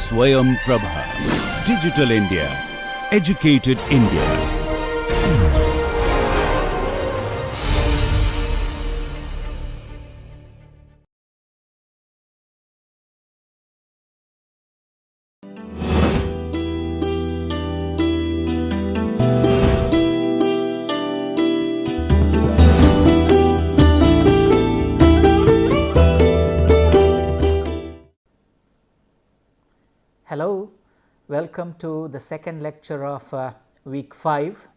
Swayam Prabha. Digital India. Educated India. Hello, welcome to the second lecture of week 5.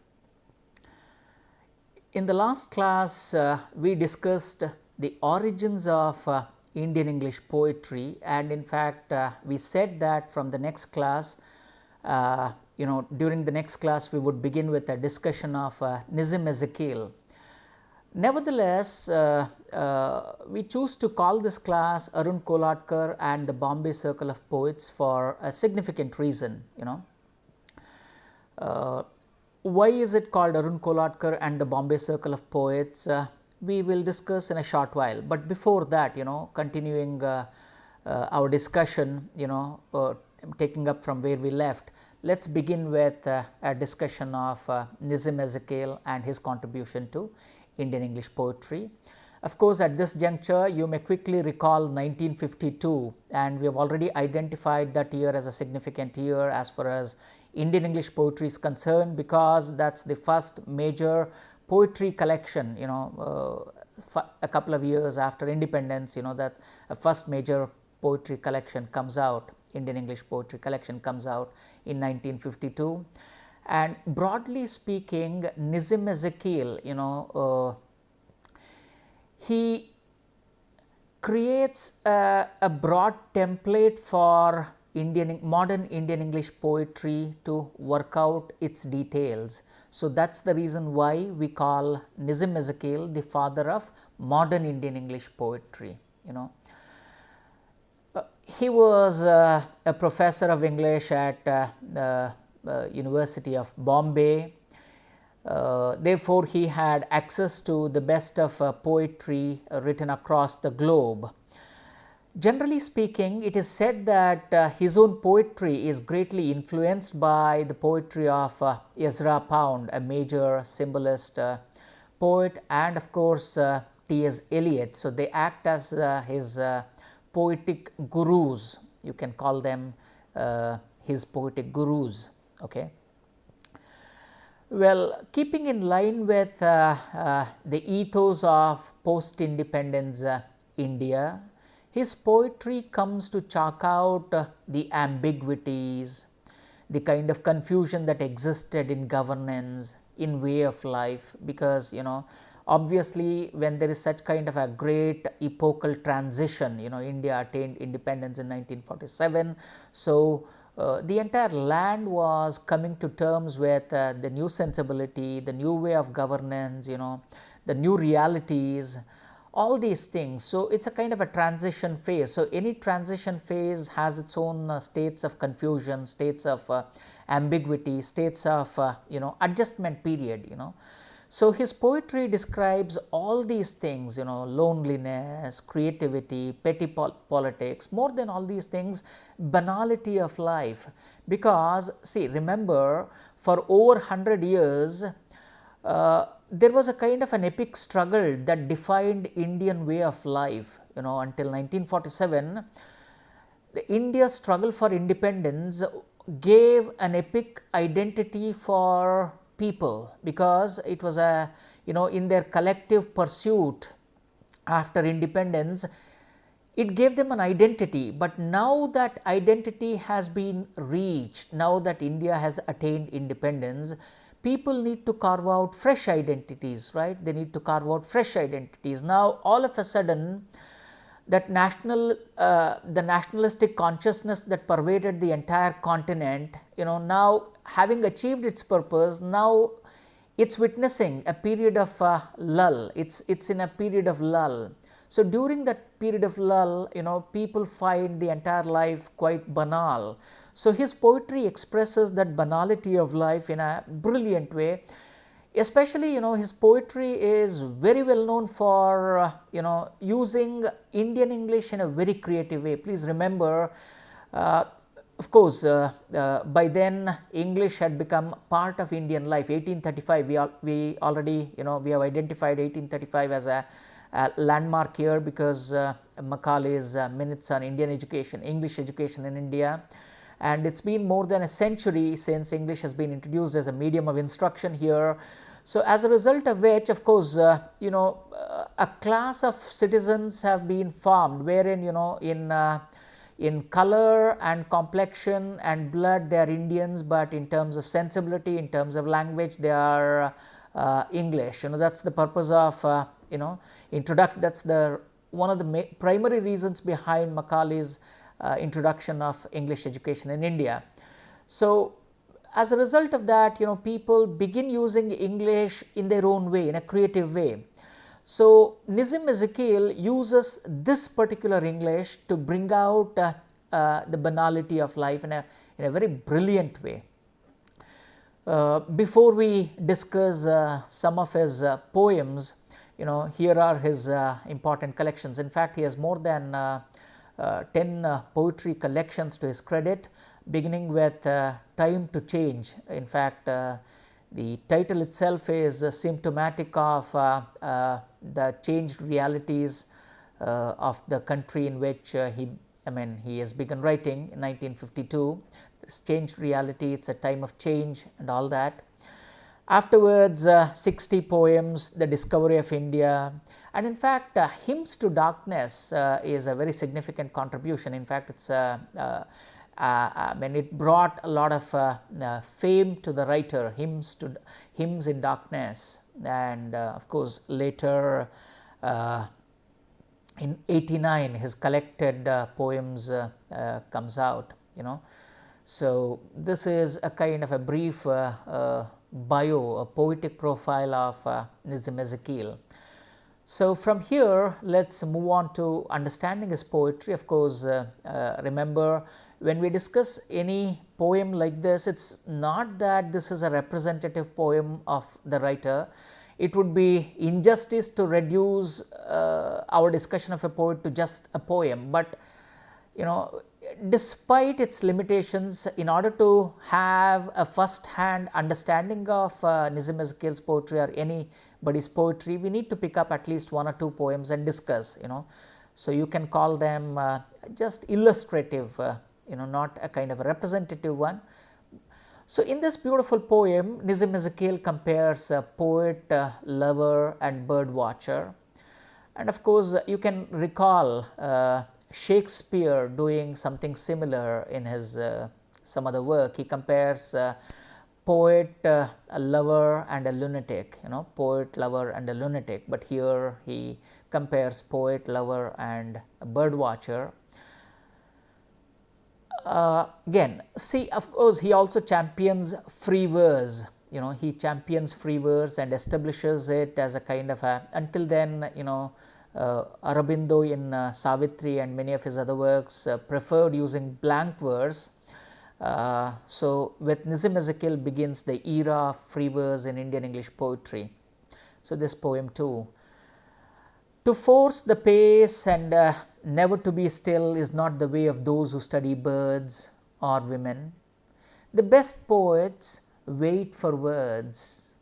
In the last class, we discussed the origins of Indian English poetry, and in fact, we said that from the next class, during the next class, we would begin with a discussion of Nizam Ezekiel. Nevertheless, we choose to call this class Arun, Kolatkar and the Bombay Circle of Poets for a significant reason. Why is it called Arun, Kolatkar and the Bombay Circle of Poets? We will discuss in a short while, but before that, continuing our discussion, taking up from where we left, let's begin with a discussion of Nizam Ezekiel and his contribution to Indian English poetry. Of course, at this juncture, you may quickly recall 1952, and we have already identified that year as a significant year as far as Indian English poetry is concerned, because that's the first major poetry collection, a couple of years after independence, that a first major poetry collection comes out, Indian English poetry collection comes out in 1952. And broadly speaking, Nizam Ezekiel, he creates a broad template for modern Indian English poetry to work out its details. So that's the reason why we call Nizam Ezekiel the father of modern Indian English poetry. He was a professor of English at the University of Bombay. Therefore, he had access to the best of poetry written across the globe. Generally speaking, it is said that his own poetry is greatly influenced by the poetry of Ezra Pound, a major symbolist poet, and of course T.S. Eliot. So they act as his poetic gurus. You can call them his poetic gurus. Okay. Well, keeping in line with the ethos of post-independence India, his poetry comes to chalk out the ambiguities, the kind of confusion that existed in governance, in way of life, because obviously when there is such kind of a great epochal transition, India attained independence in 1947, so the entire land was coming to terms with the new sensibility, the new way of governance, the new realities, all these things. So it's a kind of a transition phase. So any transition phase has its own states of confusion, states of ambiguity, states of adjustment period. So his poetry describes all these things, loneliness, creativity, petty politics, more than all these things, banality of life. Because see, remember, for over 100 years, there was a kind of an epic struggle that defined Indian way of life, until 1947. India's struggle for independence gave an epic identity for people, because it was in their collective pursuit after independence, it gave them an identity. But now that identity has been reached, now that India has attained independence, people need to carve out fresh identities, right? They need to carve out fresh identities. Now all of a sudden, that the nationalistic consciousness that pervaded the entire continent, now having achieved its purpose, now it's witnessing a period of lull. It's in a period of lull. So during that period of lull, people find the entire life quite banal. So his poetry expresses that banality of life in a brilliant way. Especially, his poetry is very well known for, using Indian English in a very creative way. Please remember, of course, by then English had become part of Indian life. 1835, we already, we have identified 1835 as a landmark here, because Macaulay's minutes on Indian education, English education in India, and it's been more than a century since English has been introduced as a medium of instruction here. So as a result of which, of course, a class of citizens have been formed, wherein, in color and complexion and blood they are Indians, but in terms of sensibility, in terms of language, they are English. That's the purpose of that's the one of the primary reasons behind Macaulay's introduction of English education in India. So as a result of that, people begin using English in their own way, in a creative way. So Nizam Ezekiel uses this particular English to bring out the banality of life in a very brilliant way. Before we discuss some of his poems, here are his important collections. In fact, he has more than 10 poetry collections to his credit, beginning with Time to Change. In fact, the title itself is symptomatic of the changed realities of the country in which he has begun writing in 1952. This changed reality, it's a time of change and all that. Afterwards, 60 poems, The Discovery of India, and in fact, Hymns to Darkness is a very significant contribution. In fact, it's it brought a lot of fame to the writer, Hymns in Darkness, and of course later in 89 his collected poems comes out. So this is a kind of a brief bio, a poetic profile of Nizam Ezekiel. So from here, let's move on to understanding his poetry. Of course, remember, when we discuss any poem like this, it's not that this is a representative poem of the writer. It would be injustice to reduce our discussion of a poet to just a poem. But despite its limitations, in order to have a first-hand understanding of Nizam Ezekiel's poetry or anybody's poetry, we need to pick up at least one or two poems and discuss. So you can call them just illustrative, not a kind of a representative one. So in this beautiful poem, Nizam Ezekiel compares a poet, lover and bird watcher. And of course, you can recall Shakespeare doing something similar in his some other work. He compares poet, a lover and a lunatic, poet, lover and a lunatic. But here he compares poet, lover and a bird watcher. Again, see, of course, he also champions free verse. He champions free verse and establishes it as a kind of a, until then, Aurobindo in Savitri and many of his other works preferred using blank verse. So with Nizam Ezekiel begins the era of free verse in Indian English poetry. So this poem too. To force the pace and never to be still is not the way of those who study birds or women. The best poets wait for words.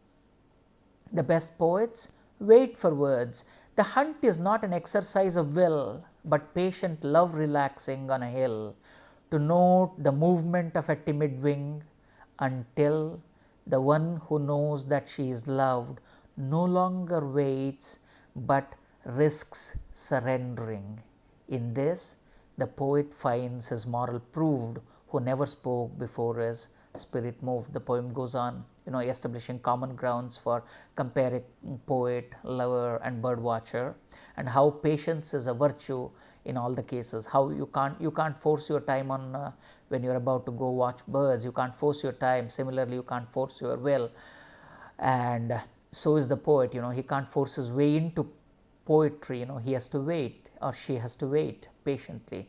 The best poets wait for words. The hunt is not an exercise of will, but patient love relaxing on a hill, to note the movement of a timid wing, until the one who knows that she is loved no longer waits, but risks surrendering. In this, the poet finds his moral proved, who never spoke before his spirit moved. The poem goes on, establishing common grounds for comparing poet, lover and bird watcher, and how patience is a virtue in all the cases. How you can't force your time on when you're about to go watch birds. You can't force your time. Similarly, you can't force your will. And so is the poet. He can't force his way into poetry. He has to wait, or she has to wait patiently.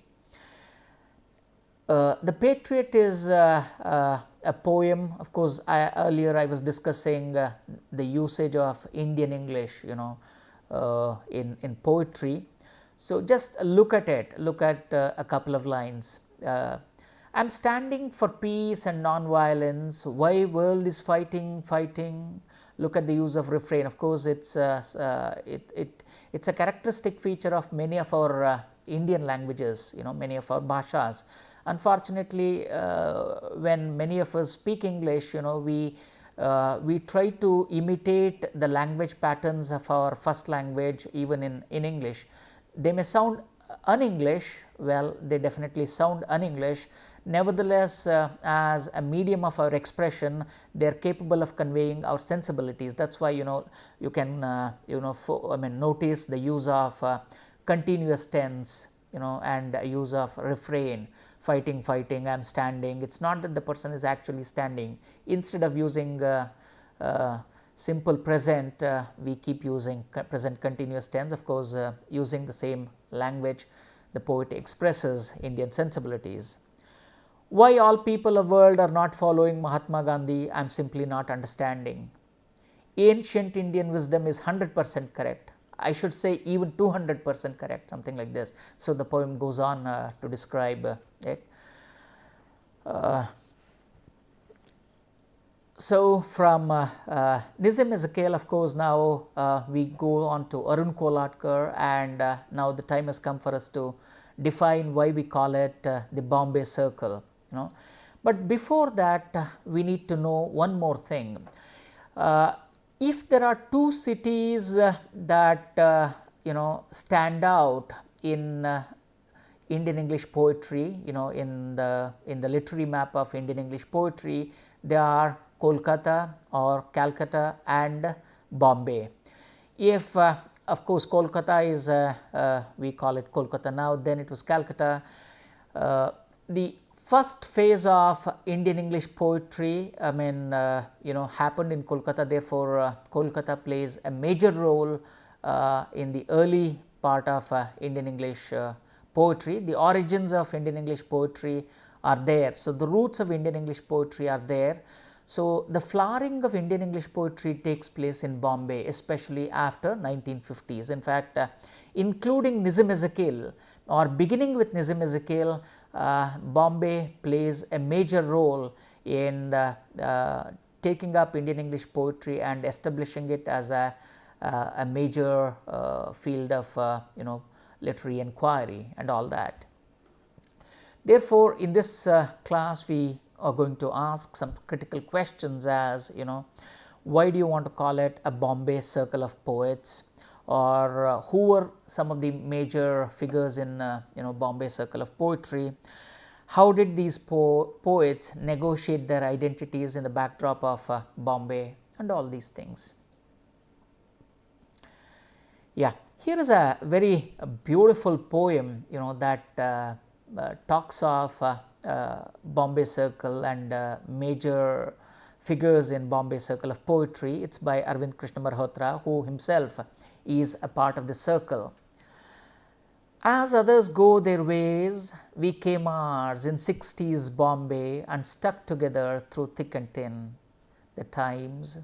The Patriot is a poem. Of course, earlier I was discussing the usage of Indian English, in poetry. So just look at it. Look at a couple of lines. I'm standing for peace and non-violence. Why world is fighting, fighting? Look at the use of refrain. Of course, it's a characteristic feature of many of our Indian languages, many of our bhashas. Unfortunately, when many of us speak English, we try to imitate the language patterns of our first language even in English. They may sound un-English, well, they definitely sound un-English. Nevertheless, as a medium of our expression, they are capable of conveying our sensibilities. That's why you can notice the use of continuous tense, and use of refrain. Fighting, fighting, I am standing. It's not that the person is actually standing. Instead of using simple present, we keep using present continuous tense. Of course, using the same language, the poet expresses Indian sensibilities. Why all people of the world are not following Mahatma Gandhi? I am simply not understanding. Ancient Indian wisdom is 100% correct. I should say even 200% correct, something like this. So, the poem goes on to describe it. So, from Nizam Ezekiel, of course, now we go on to Arun Kolatkar, and now the time has come for us to define why we call it the Bombay Circle. But before that, we need to know one more thing. If there are two cities that stand out in Indian English poetry, in the literary map of Indian English poetry, they are Kolkata or Calcutta and Bombay. If of course Kolkata is we call it Kolkata now, then it was Calcutta. The first phase of Indian English poetry, happened in Kolkata. Therefore, Kolkata plays a major role in the early part of Indian English poetry. The origins of Indian English poetry are there. So, the roots of Indian English poetry are there. So, the flowering of Indian English poetry takes place in Bombay, especially after 1950s. In fact, including Nizam Ezekiel or beginning with Nizam Ezekiel, Bombay plays a major role in taking up Indian English poetry and establishing it as a major field of literary inquiry and all that. Therefore, in this class we are going to ask some critical questions as why do you want to call it a Bombay Circle of Poets, or who were some of the major figures in Bombay Circle of Poetry, how did these poets negotiate their identities in the backdrop of Bombay, and all these things. Yeah, here is a very beautiful poem that talks of Bombay Circle and major figures in Bombay Circle of Poetry. It's by Arvind Krishna Malhotra, who himself is a part of the circle. As others go their ways, we came ours in 60s Bombay and stuck together through thick and thin. The times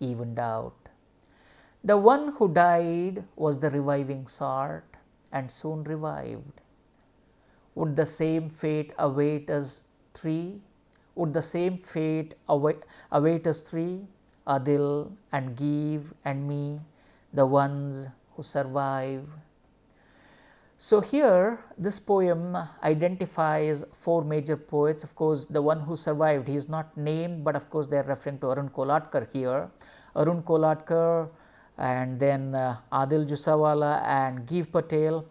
evened out. The one who died was the reviving sort and soon revived. Would the same fate await us three? Would the same fate await us three? Adil and Give and me, the ones who survive. So, here this poem identifies four major poets. Of course, the one who survived, he is not named, but of course they are referring to Arun Kolatkar here. Arun Kolatkar, and then Adil Jusawala and Give Patel,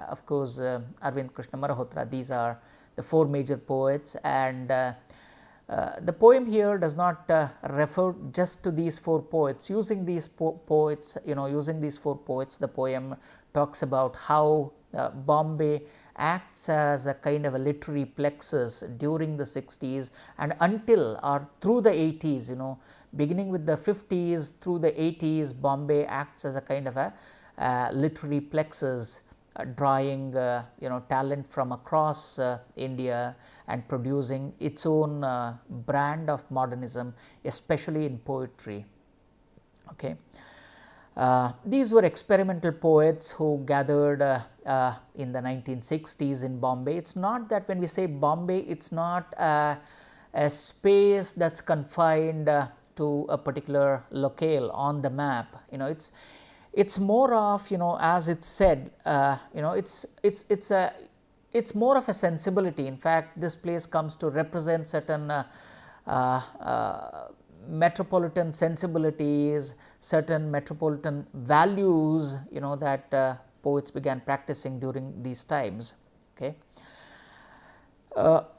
of course Arvind Krishna Malhotra. These are the four major poets, and the poem here does not refer just to these four poets. Using these poets, using these four poets, the poem talks about how Bombay acts as a kind of a literary plexus during the 60s and until or through the 80s, beginning with the 50s through the 80s, Bombay acts as a kind of a literary plexus, drawing talent from across India and producing its own brand of modernism, especially in poetry. Okay. These were experimental poets who gathered in the 1960s in Bombay. It's not that when we say Bombay, it's not a space that's confined to a particular locale on the map. It's more of, as it's said, it's more of a sensibility. In fact, this place comes to represent certain metropolitan sensibilities, certain metropolitan values, that poets began practicing during these times. Okay.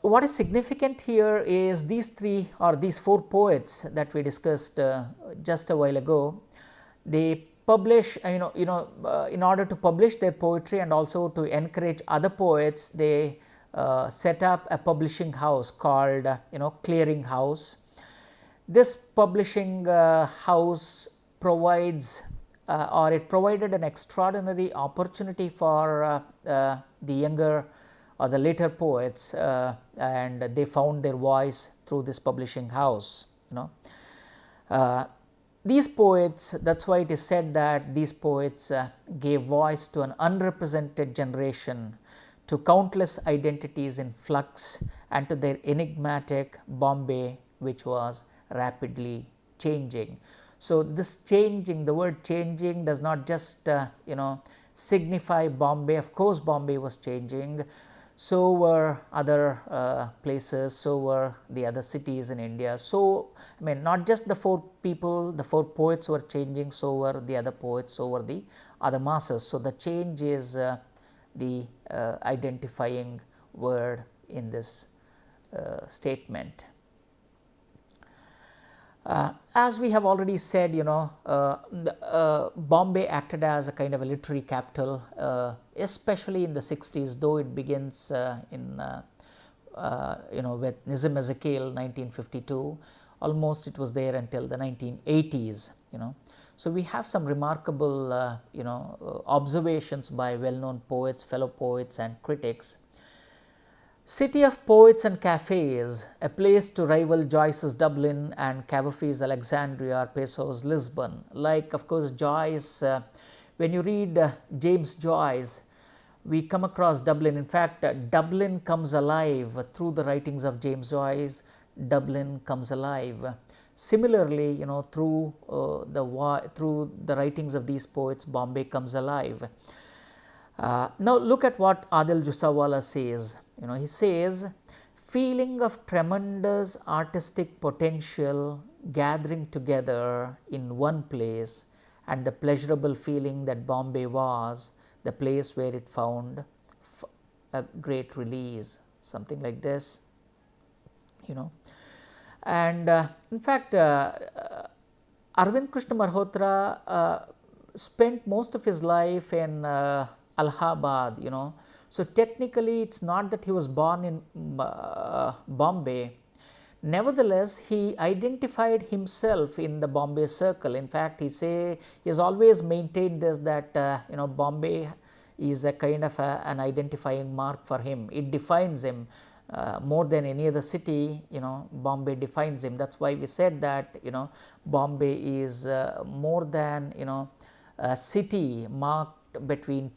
What is significant here is these four poets that we discussed just a while ago. They publish, in order to publish their poetry and also to encourage other poets, they set up a publishing house called, Clearing House. This publishing house provides it provided an extraordinary opportunity for the younger or the later poets, and they found their voice through this publishing house. These poets, that's why it is said that these poets gave voice to an unrepresented generation, to countless identities in flux, and to their enigmatic Bombay, which was rapidly changing. So this changing, the word changing does not just signify Bombay. Of course Bombay was changing, so were other places, so were the other cities in India. So not just the four people, the four poets were changing, so were the other poets, so were the other masses. So the change is the identifying word in this statement. As we have already said, Bombay acted as a kind of a literary capital, especially in the 60s, though it begins with Nizam Ezekiel 1952. Almost it was there until the 1980s. So we have some remarkable observations by well-known poets, fellow poets and critics. City of poets and cafes, a place to rival Joyce's Dublin and Cavafy's Alexandria or Pessoa's Lisbon. Like, of course, Joyce, when you read James Joyce, we come across Dublin. In fact, Dublin comes alive through the writings of James Joyce. Dublin comes alive. Similarly, through the writings of these poets, Bombay comes alive. Now look at what Adil Jusawala says. He says, feeling of tremendous artistic potential gathering together in one place, and the pleasurable feeling that Bombay was the place where it found a great release, something like this. And in fact, Arvind Krishna Malhotra spent most of his life in Allahabad. So technically it's not that he was born in Bombay. Nevertheless, he identified himself in the Bombay circle. In fact, he has always maintained this, that Bombay is a kind of an identifying mark for him. It defines him more than any other city. Bombay defines him. That's why we said that Bombay is more than a city marked between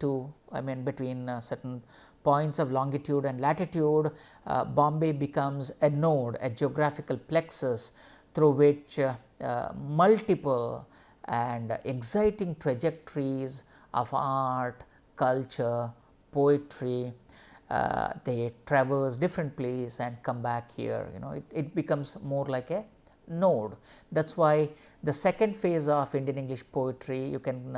between certain points of longitude and latitude. Bombay becomes a node, a geographical plexus through which multiple and exciting trajectories of art, culture, poetry, they traverse different places and come back here. It becomes more like a node. That's why the second phase of Indian English poetry, you can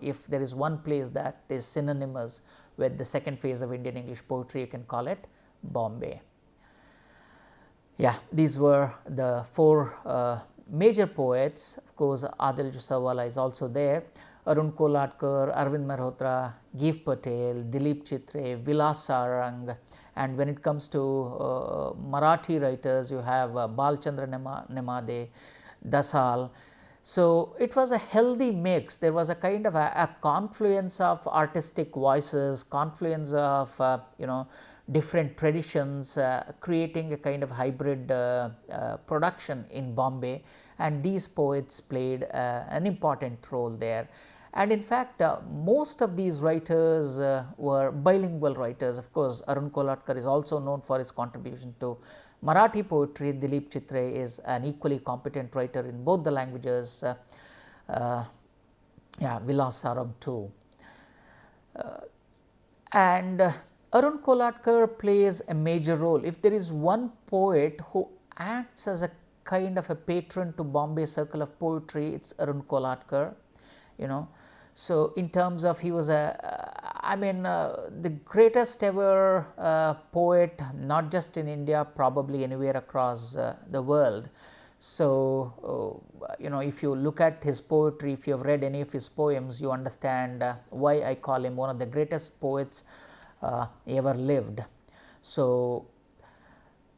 if there is one place that is synonymous with the second phase of Indian English poetry, you can call it Bombay. Yeah, these were the four major poets. Of course, Adil Jusawala is also there. Arun Kolatkar, Arvind Malhotra, Giv Patel, Dilip Chitre, Vilas Sarang, and when it comes to Marathi writers, you have Balchandra Nemade, Dasal. So it was a healthy mix. There was a kind of a confluence of artistic voices, confluence of different traditions, creating a kind of hybrid production in Bombay. and these poets played an important role there. And in fact, most of these writers were bilingual writers. Of course, Arun Kolatkar is also known for his contribution to Marathi poetry. Dilip Chitre is an equally competent writer in both the languages. Vilas Sarab too. And Arun Kolatkar plays a major role. If there is one poet who acts as a kind of a patron to Bombay circle of poetry, it's Arun Kolatkar, you know. So, in terms of, he was the greatest ever poet, not just in India, probably anywhere across the world. So, if you look at his poetry, if you have read any of his poems, you understand why I call him one of the greatest poets ever lived. So,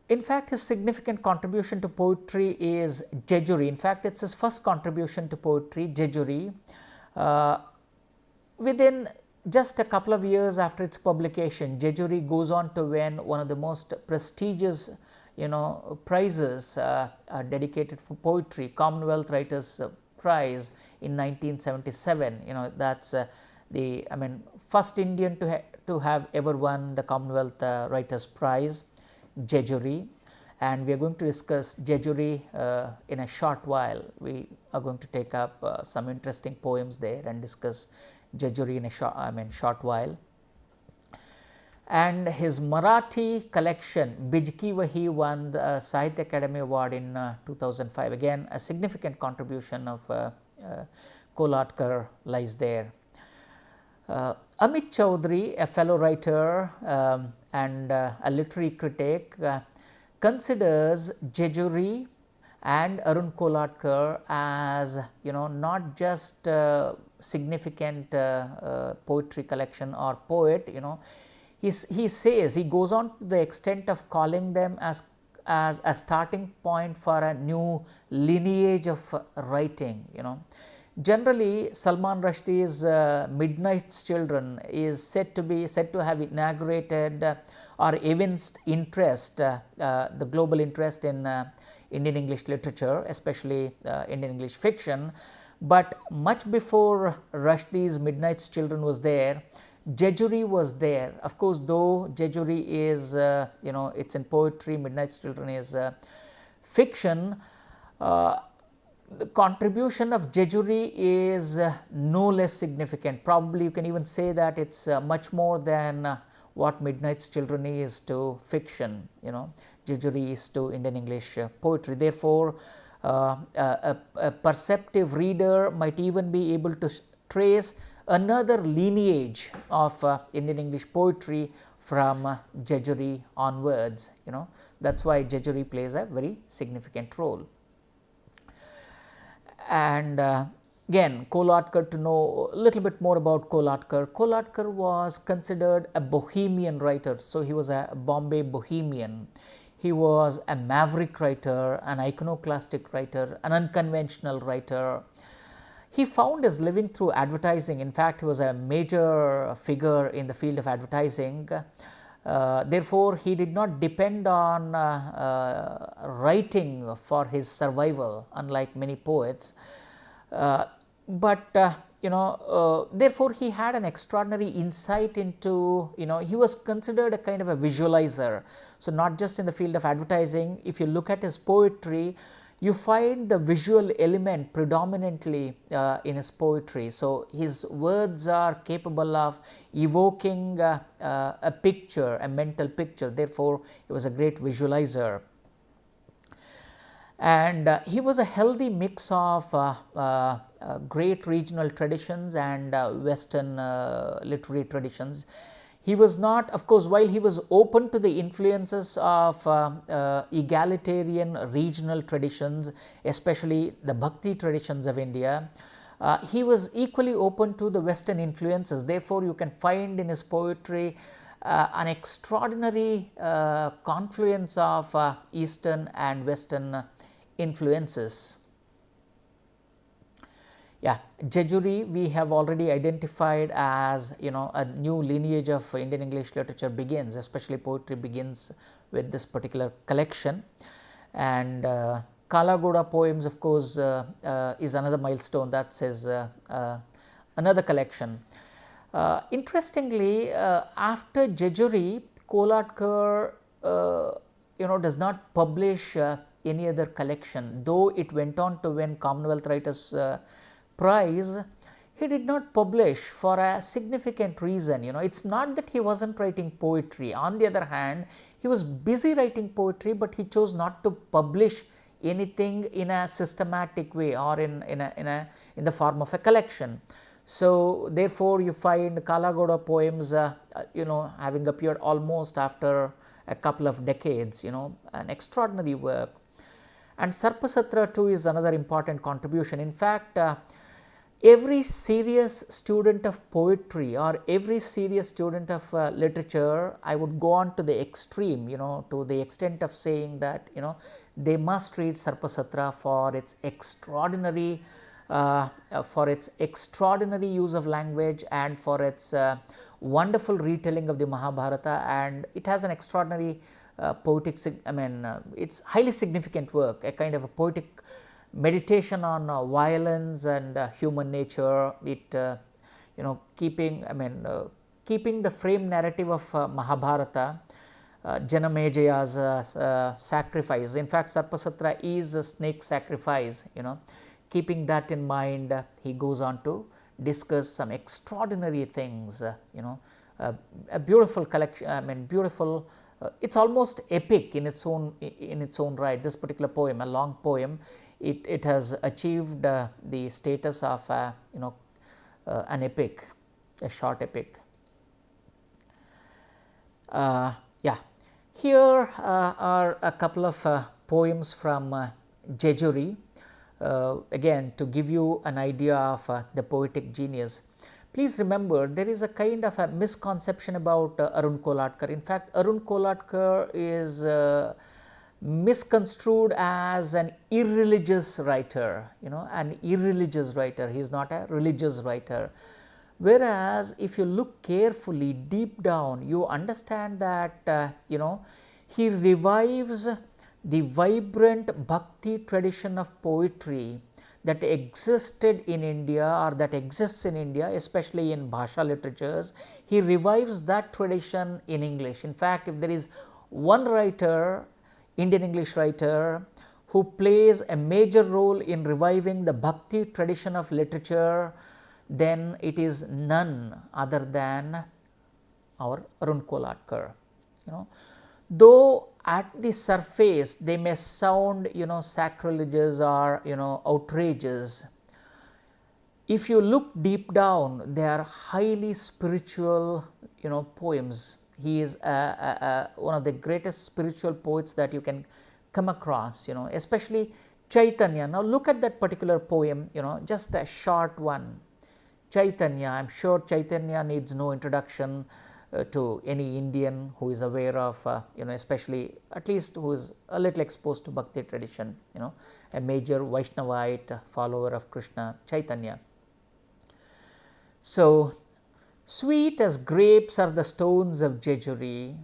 in fact, his significant contribution to poetry is Jejuri. In fact, it's his first contribution to poetry, Jejuri. Within just a couple of years after its publication, Jejuri goes on to win one of the most prestigious prizes dedicated for poetry, Commonwealth Writers Prize in 1977. That's the first Indian to have ever won the Commonwealth Writers Prize, Jejuri. And we are going to discuss Jejuri in a short while. We are going to take up some interesting poems there and discuss Jejuri in a short while. And his Marathi collection, Bijki Wahi, won the Sahitya Academy Award in 2005. Again, a significant contribution of Kolatkar lies there. Amit Chaudhary, a fellow writer and a literary critic, considers Jejuri and Arun Kolatkar as not just significant poetry collection or poet. He says, he goes on to the extent of calling them as a starting point for a new lineage of writing. Generally, Salman Rushdie's Midnight's Children is said to have inaugurated or evinced interest, the global interest in Indian English literature, especially Indian English fiction. But much before Rushdie's Midnight's Children was there, Jejuri was there. Of course, though Jejuri is, it's in poetry, Midnight's Children is fiction, the contribution of Jejuri is no less significant. Probably you can even say that it's much more than what Midnight's Children is to fiction. Jejuri is to Indian English poetry. Therefore, a perceptive reader might even be able to trace another lineage of Indian English poetry from Jejuri onwards. That's why Jejuri plays a very significant role. And again, Kolatkar, to know a little bit more about Kolatkar. Kolatkar was considered a bohemian writer, so he was a Bombay bohemian. He was a maverick writer, an iconoclastic writer, an unconventional writer. He found his living through advertising. In fact, he was a major figure in the field of advertising. Therefore, he did not depend on writing for his survival, unlike many poets. Therefore, he had an extraordinary insight into, he was considered a kind of a visualizer. So, not just in the field of advertising, if you look at his poetry, you find the visual element predominantly in his poetry. So, his words are capable of evoking a picture, a mental picture. Therefore, he was a great visualizer. And he was a healthy mix of great regional traditions and Western literary traditions. He was not, of course, while he was open to the influences of egalitarian regional traditions, especially the Bhakti traditions of India, he was equally open to the Western influences. Therefore, you can find in his poetry an extraordinary confluence of Eastern and Western influences. Jejuri we have already identified as a new lineage of Indian English literature begins, especially poetry begins with this particular collection. And Kalagoda poems, of course, is another milestone. That's his another collection. Interestingly, after Jejuri, Kolatkar does not publish any other collection, though it went on to win Commonwealth Writers Prize. He did not publish for a significant reason. It's not that he wasn't writing poetry. On the other hand, he was busy writing poetry, but he chose not to publish anything in a systematic way or in the form of a collection. So therefore, you find Kalagoda poems having appeared almost after a couple of decades, an extraordinary work. And Sarpasatra too is another important contribution. In fact, every serious student of poetry or every serious student of literature, I would go on to the extreme, to the extent of saying that, they must read Sarpasatra for its extraordinary use of language and for its wonderful retelling of the Mahabharata, and it has an extraordinary poetic, it's highly significant work, a kind of a poetic meditation on violence and human nature. It keeping the frame narrative of Mahabharata, Janamejaya's sacrifice. In fact, Sarpasatra is a snake sacrifice. Keeping that in mind, he goes on to discuss some extraordinary things. A beautiful collection. Beautiful. It's almost epic in its own right. This particular poem, a long poem, it has achieved the status of an epic, a short epic. Here are a couple of poems from Jejuri, again to give you an idea of the poetic genius. Please remember, there is a kind of a misconception about Arun Kolatkar. In fact, Arun Kolatkar is misconstrued as an irreligious writer, an irreligious writer. He is not a religious writer. Whereas, if you look carefully deep down, you understand that he revives the vibrant bhakti tradition of poetry that existed in India or that exists in India, especially in Bhasha literatures. He revives that tradition in English. In fact, if there is one writer, Indian English writer, who plays a major role in reviving the bhakti tradition of literature, then it is none other than our Arun Kolatkar. Though at the surface they may sound sacrilegious or outrageous, if you look deep down, they are highly spiritual poems. He is one of the greatest spiritual poets that you can come across, especially Chaitanya. Now look at that particular poem, just a short one. Chaitanya, I am sure Chaitanya needs no introduction to any Indian who is aware of, especially at least who is a little exposed to Bhakti tradition, a major Vaishnavite follower of Krishna, Chaitanya. So, sweet as grapes are the stones of Jejuri,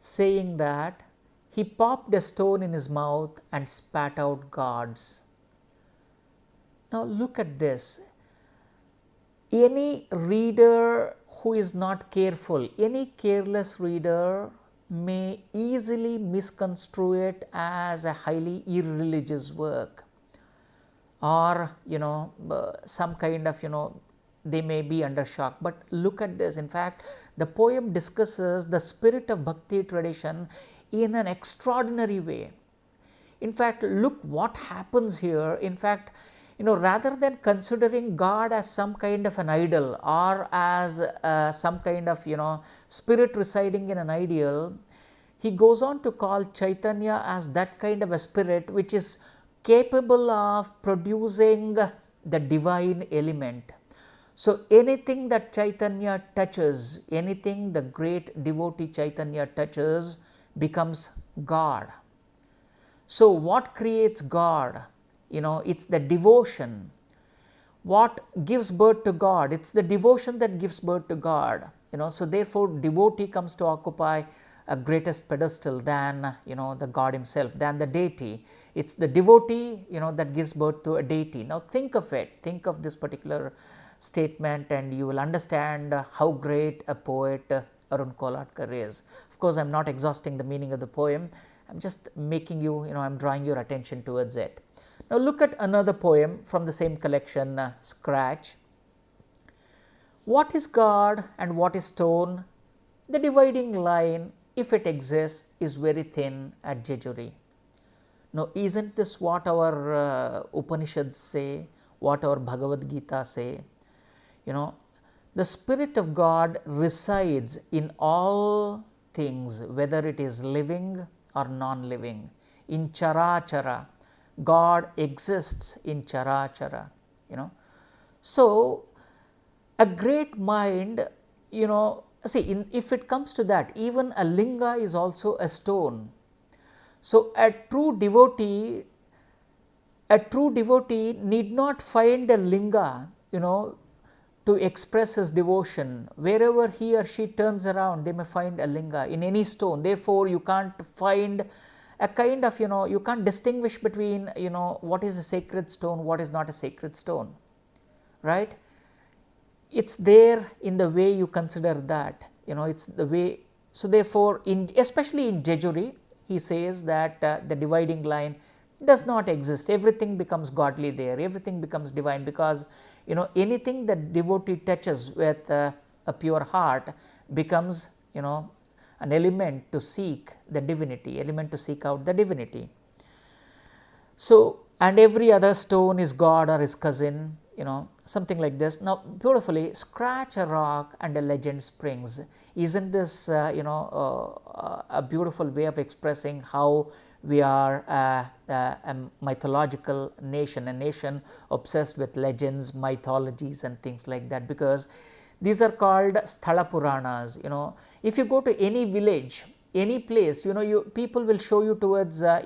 saying that he popped a stone in his mouth and spat out gods. Now look at this. Any reader who is not careful, any careless reader may easily misconstrue it as a highly irreligious work, or some kind of they may be under shock. But look at this. In fact, the poem discusses the spirit of bhakti tradition in an extraordinary way. In fact, look what happens here. In fact, rather than considering God as some kind of an idol or as some kind of spirit residing in an ideal, he goes on to call Chaitanya as that kind of a spirit which is capable of producing the divine element. So anything that Chaitanya touches, anything the great devotee Chaitanya touches becomes God. So what creates God? It's the devotion. What gives birth to God? It's the devotion that gives birth to God. So therefore devotee comes to occupy a greatest pedestal than the God himself, than the deity. It's the devotee that gives birth to a deity. Now think of it, think of this particular statement, and you will understand how great a poet Arun Kolatkar is. Of course, I am not exhausting the meaning of the poem, I am just making you, I am drawing your attention towards it. Now look at another poem from the same collection, Scratch. What is God and what is stone? The dividing line, if it exists, is very thin at Jejuri. Now, isn't this what our Upanishads say, what our Bhagavad Gita say? The Spirit of God resides in all things, whether it is living or non-living. In Chara, God exists in Chara. So, a great mind, see, if it comes to that, even a linga is also a stone. So, a true devotee need not find a linga, to express his devotion. Wherever he or she turns around, they may find a linga in any stone. Therefore, you can't find a kind of, you can't distinguish between, what is a sacred stone, what is not a sacred stone, right? It's there in the way you consider that, it's the way. So, therefore, especially in Jejuri, he says that the dividing line does not exist. Everything becomes godly there, everything becomes divine, because anything that devotee touches with a pure heart becomes an element to seek the divinity, element to seek out the divinity. So, and every other stone is God or his cousin, something like this. Now, beautifully, scratch a rock and a legend springs. Isn't this a beautiful way of expressing how we are a mythological nation, a nation obsessed with legends, mythologies and things like that, because these are called Sthala Puranas. If you go to any village, any place, people will show you towards a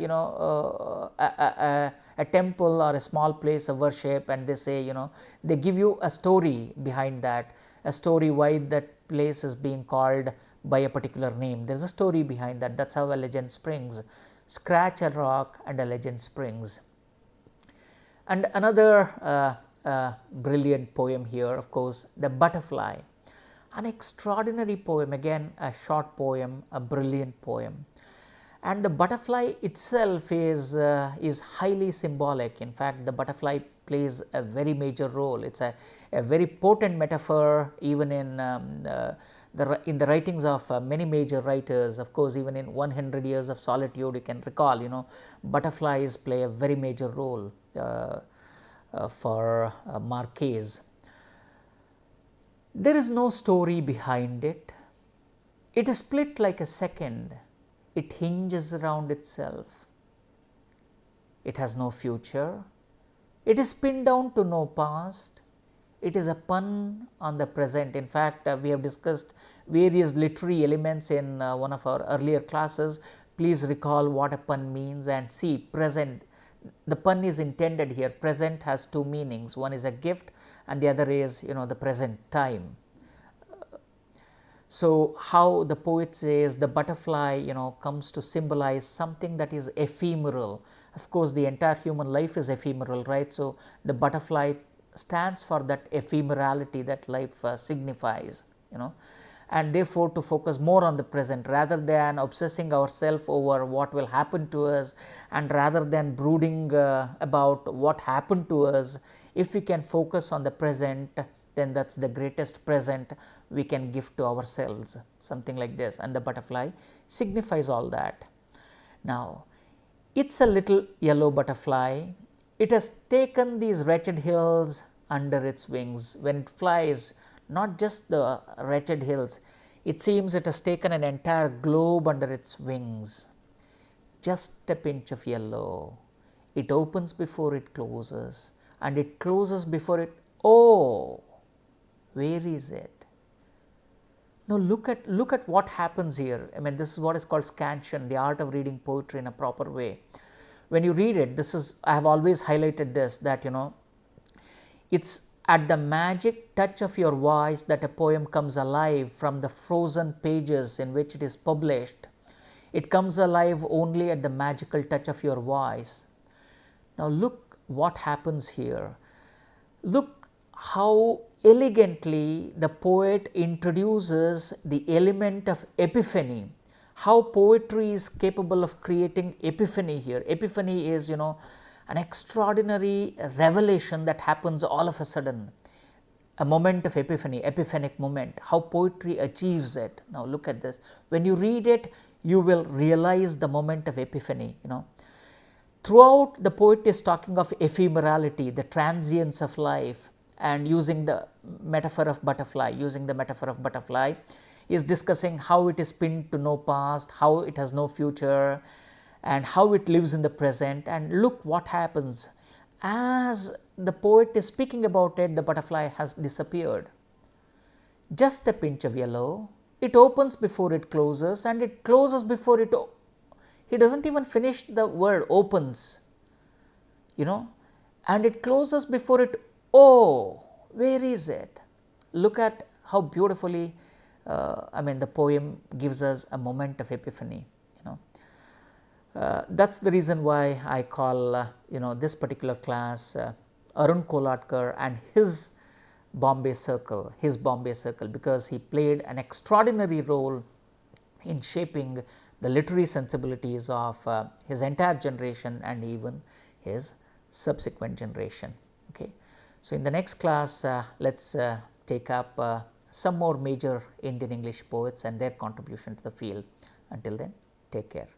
temple or a small place of worship, and they say, they give you a story behind that, a story why that place is being called by a particular name. There is a story behind that. That's how a legend springs. Scratch a rock and a legend springs. And another brilliant poem here, of course, The Butterfly. An extraordinary poem, again a short poem, a brilliant poem. And the butterfly itself is highly symbolic. In fact, the butterfly plays a very major role. It's a very potent metaphor, even in the writings of many major writers. Of course, even in 100 Years of Solitude, you can recall, butterflies play a very major role for Marquez. There is no story behind it. It is split like a second. It hinges around itself. It has no future. It is pinned down to no past. It is a pun on the present. In fact, we have discussed various literary elements in one of our earlier classes. Please recall what a pun means and see present. The pun is intended here. Present has two meanings. One is a gift and the other is, the present time. So, how the poet says the butterfly, comes to symbolize something that is ephemeral. Of course, the entire human life is ephemeral, right? So, the butterfly stands for that ephemerality that life signifies, and therefore to focus more on the present rather than obsessing ourselves over what will happen to us, and rather than brooding about what happened to us. If we can focus on the present, then that's the greatest present we can give to ourselves, something like this, and the butterfly signifies all that. Now, it's a little yellow butterfly. It has taken these wretched hills under its wings. When it flies, not just the wretched hills, it seems it has taken an entire globe under its wings. Just a pinch of yellow. It opens before it closes, and it closes before it. Oh, where is it? Now look at what happens here. I mean, this is what is called scansion, the art of reading poetry in a proper way. When you read it, this is, I have always highlighted this, that it's at the magic touch of your voice that a poem comes alive from the frozen pages in which it is published. It comes alive only at the magical touch of your voice. Now look what happens here. Look how elegantly the poet introduces the element of epiphany, how poetry is capable of creating epiphany here. Epiphany is, an extraordinary revelation that happens all of a sudden, a moment of epiphany, epiphanic moment, how poetry achieves it. Now look at this. When you read it, you will realize the moment of epiphany, Throughout, the poet is talking of ephemerality, the transience of life, and using the metaphor of butterfly, is discussing how it is pinned to no past, how it has no future, and how it lives in the present. And look what happens. As the poet is speaking about it, the butterfly has disappeared. Just a pinch of yellow, it opens before it closes, and it closes before it he doesn't even finish the word opens, and it closes before it, oh, where is it? Look at how beautifully, the poem gives us a moment of epiphany, That's the reason why I call, this particular class Arun Kolatkar and his Bombay Circle, because he played an extraordinary role in shaping the literary sensibilities of his entire generation and even his subsequent generation. Okay. So, in the next class, let us take up some more major Indian English poets and their contribution to the field. Until then, take care.